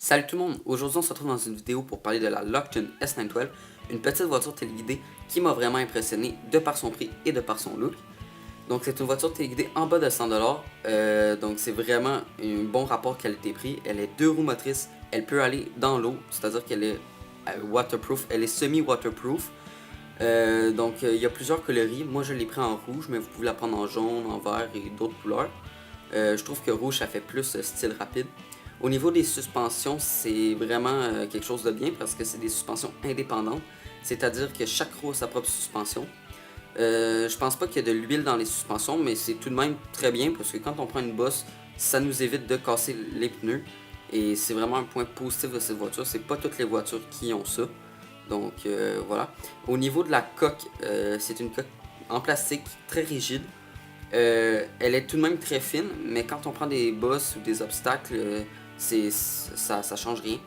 Salut tout le monde, aujourd'hui on se retrouve dans une vidéo pour parler de la Lockton S912, une petite voiture téléguidée qui m'a vraiment impressionné de par son prix et de par son look. Donc c'est une voiture téléguidée en bas de 100$, donc c'est vraiment un bon rapport qualité-prix. Elle est 2 roues motrices, elle peut aller dans l'eau, c'est-à-dire qu'elle est waterproof, elle est semi-waterproof. Donc il y a plusieurs coloris, moi je l'ai pris en rouge, mais vous pouvez la prendre en jaune, en vert et d'autres couleurs. Je trouve que rouge ça fait plus style rapide. Au niveau des suspensions, c'est vraiment quelque chose de bien parce que c'est des suspensions indépendantes, c'est-à-dire que chaque roue a sa propre suspension. Je pense pas qu'il y a de l'huile dans les suspensions, mais c'est tout de même très bien parce que quand on prend une bosse, ça nous évite de casser les pneus. Et c'est vraiment un point positif de cette voiture, c'est pas toutes les voitures qui ont ça. Donc voilà. Au niveau de la coque, c'est une coque en plastique très rigide. Elle est tout de même très fine, mais quand on prend des bosses ou des obstacles, ça change rien.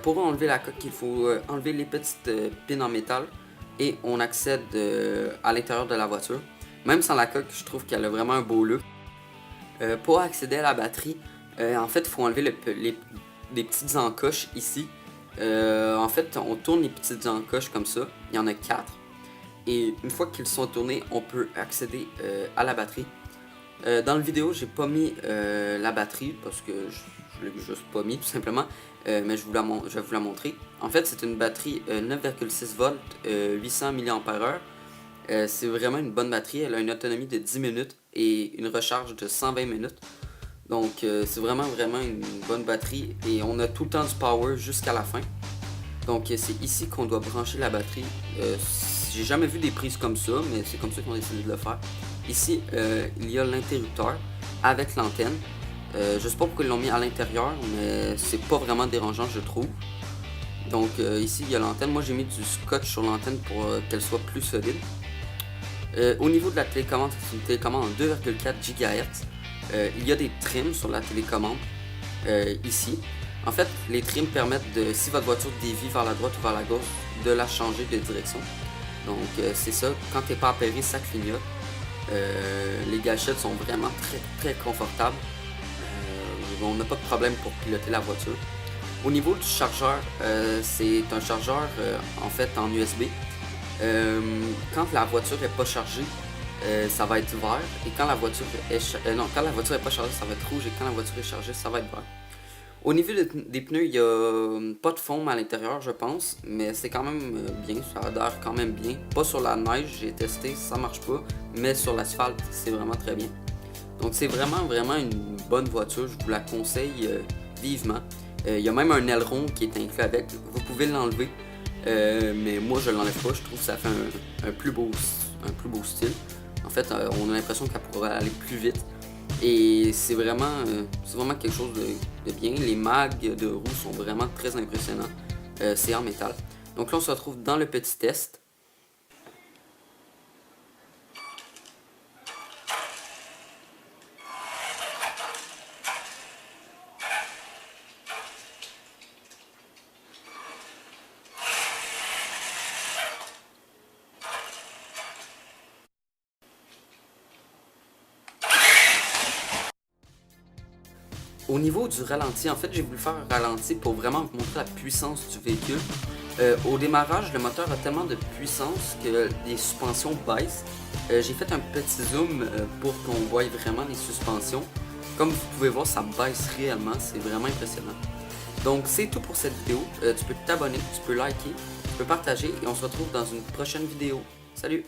Pour enlever la coque, il faut enlever les petites pins en métal et on accède à l'intérieur de la voiture. Même sans la coque, je trouve qu'elle a vraiment un beau look. Pour accéder à la batterie, en fait, il faut enlever les petites encoches ici. En fait, on tourne les petites encoches comme ça. Il y en a 4. Et une fois qu'ils sont tournés, on peut accéder à la batterie. Dans la vidéo, j'ai pas mis la batterie parce que je l'ai juste pas mis tout simplement, mais je vais vous la montrer. En fait, c'est une batterie 9,6 volts, 800 mAh. C'est vraiment une bonne batterie, elle a une autonomie de 10 minutes et une recharge de 120 minutes. Donc c'est vraiment une bonne batterie et on a tout le temps du power jusqu'à la fin. Donc c'est ici qu'on doit brancher la batterie. J'ai jamais vu des prises comme ça, mais c'est comme ça qu'on a décidé de le faire. Ici, il y a l'interrupteur avec l'antenne. Je sais pas pourquoi ils l'ont mis à l'intérieur, mais c'est pas vraiment dérangeant, je trouve. Donc ici, il y a l'antenne. Moi, j'ai mis du scotch sur l'antenne pour qu'elle soit plus solide. Au niveau de la télécommande, c'est une télécommande en 2,4 GHz. Il y a des trims sur la télécommande, ici. En fait, les trims permettent de, si votre voiture dévie vers la droite ou vers la gauche, de la changer de direction. Donc c'est ça, quand t'es pas appairé, ça clignote. Les gâchettes sont vraiment très confortables. On n'a pas de problème pour piloter la voiture. Au niveau du chargeur, c'est un chargeur en fait en USB. Quand la voiture n'est pas chargée, ça va être vert. Et quand la voiture quand la voiture n'est pas chargée, ça va être rouge. Et quand la voiture est chargée, ça va être vert. Au niveau des pneus, il n'y a pas de foam à l'intérieur, je pense, mais c'est quand même bien, ça adhère quand même bien. Pas sur la neige, j'ai testé, ça marche pas, mais sur l'asphalte, c'est vraiment très bien. Donc c'est vraiment une bonne voiture, je vous la conseille vivement. Il y a même un aileron qui est inclus avec, vous pouvez l'enlever, mais moi je l'enlève pas, je trouve que ça fait un plus beau style. En fait, on a l'impression qu'elle pourrait aller plus vite. Et c'est vraiment quelque chose de bien. Les mags de roues sont vraiment très impressionnants. C'est en métal. Donc là, on se retrouve dans le petit test. Au niveau du ralenti, en fait, j'ai voulu faire un ralenti pour vraiment vous montrer la puissance du véhicule. Au démarrage, le moteur a tellement de puissance que les suspensions baissent. J'ai fait un petit zoom pour qu'on voie vraiment les suspensions. Comme vous pouvez voir, ça baisse réellement, c'est vraiment impressionnant. Donc c'est tout pour cette vidéo. Tu peux t'abonner, tu peux liker, tu peux partager et on se retrouve dans une prochaine vidéo. Salut!